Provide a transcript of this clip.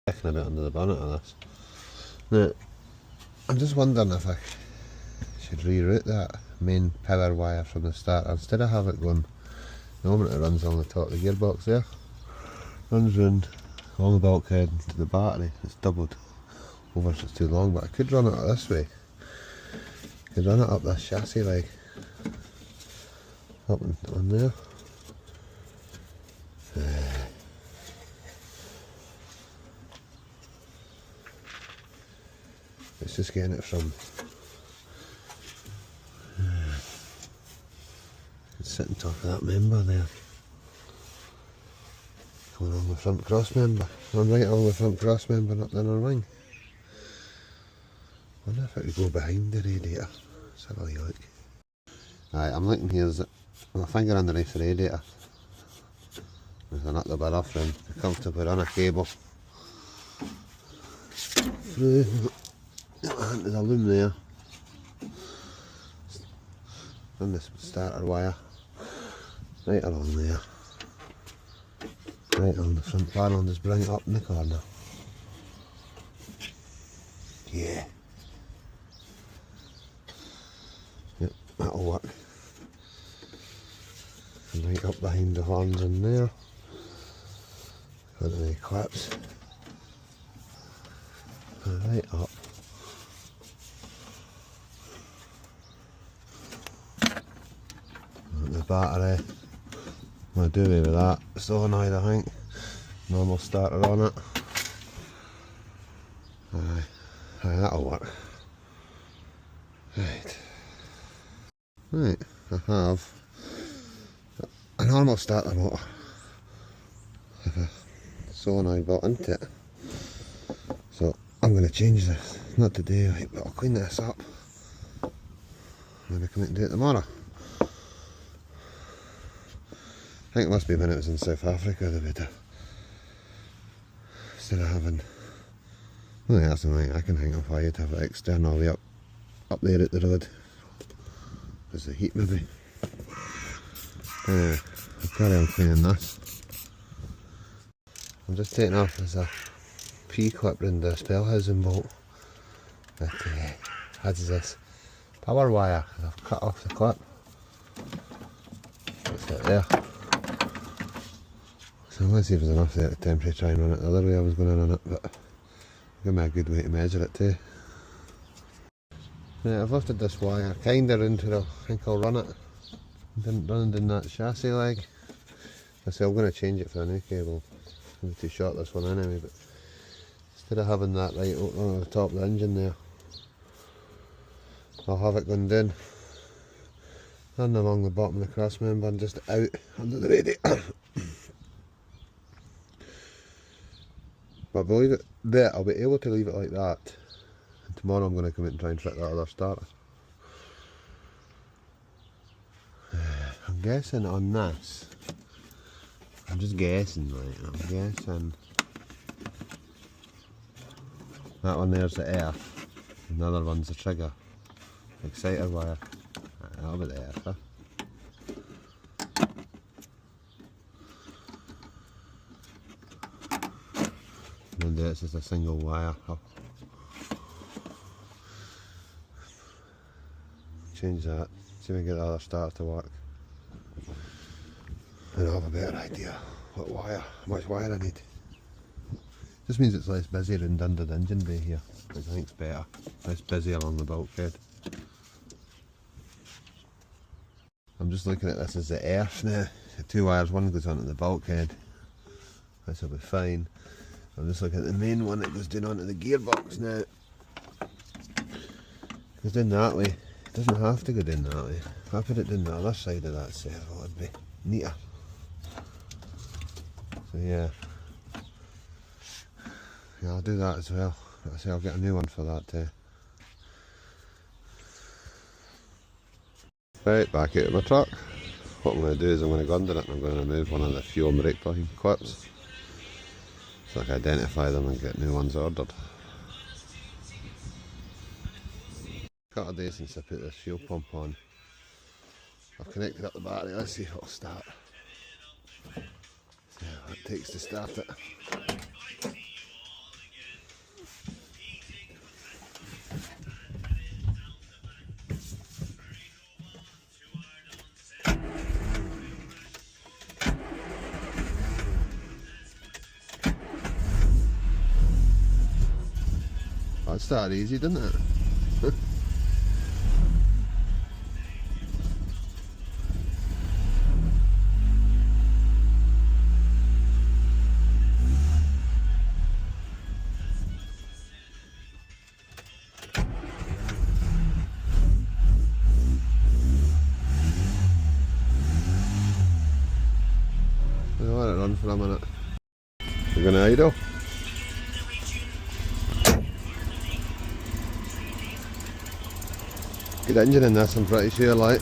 Checking a bit under the bonnet of this. Now, I'm just wondering if I should reroute that main power wire from the start. Instead of have it going the moment it runs on the top of the gearbox there, runs round along the bulkhead to the battery. It's doubled over, so it's too long, but I could run it this way. I could run it up this chassis leg, up on there. It's just getting it from it's sitting top of that member there. Going along the front cross member. I'm right along the front cross member and up the inner wing. I wonder if I could go behind the radiator. Let's have a wee look. Right, I'm looking here, there's my finger underneath the radiator. There's a nut the bit off and comfortably run a cable through into the loom there. Run this starter wire right along there. Right on the front panel and just bring it up in the corner. Yeah. Yep, that'll work. And right up behind the horns in there. Got the clips. And right up. And the battery. I'm going to do away with that solenoid, I think. Normal starter on it. Aye, that'll work. Right. Right, I have a normal starter motor with a solenoid built into it. So I'm going to change this. Not today, right, but I'll clean this up. Maybe come out and do it tomorrow. I think it must be when it was in South Africa they would instead of having, well, that's the thing I can think of why you'd have it external way up there at the road. There's the heat maybe. I'll carry on cleaning this. I'm just taking off there's a P-clip round the spell housing bolt that has this power wire. I've cut off the clip. That's it there. So let's see if there's enough there to temporarily try and run it the other way I was going to run it, but give me a good way to measure it too. Right, I've lifted this wire kinda round where I think I'll run it. Didn't run in that chassis leg. I say I'm going to change it for a new cable. It's going to be too short this one anyway, but instead of having that right on the top of the engine there, I'll have it going down, run along the bottom of the cross member and just out under the radiator. But I believe it there, I'll be able to leave it like that. And tomorrow I'm going to come out and try and fit that other starter. I'm guessing on this, I'm just guessing, right, I'm guessing that one there's the air, and the other one's the trigger, exciter wire. That'll be the air, huh? And then it's just a single wire. I'll change that, see if we can get the other starter to work. And I'll have a better idea what wire, how much wire I need. Just means it's less busy around under the engine bay here, which I think's better. Less busy along the bulkhead. I'm just looking at this as the earth now. The two wires, one goes onto the bulkhead. This will be fine. I'm just looking at the main one that goes down onto the gearbox now. It goes down that way. It doesn't have to go down that way. If I put it down the other side of that servo, it'd be neater. So yeah, I'll do that as well. But I say I'll get a new one for that too. Right, back out of my truck. What I'm going to do is I'm going to go under it and I'm going to remove one of the fuel and brake plug clips so I can identify them and get new ones ordered. Couple of days since I put this fuel pump on. I've connected up the battery, let's see if it'll start. See how it takes to start it. That started easy, didn't it? I'll let it run for a minute. We're going to idle. Good engine in this, I'm pretty sure, like.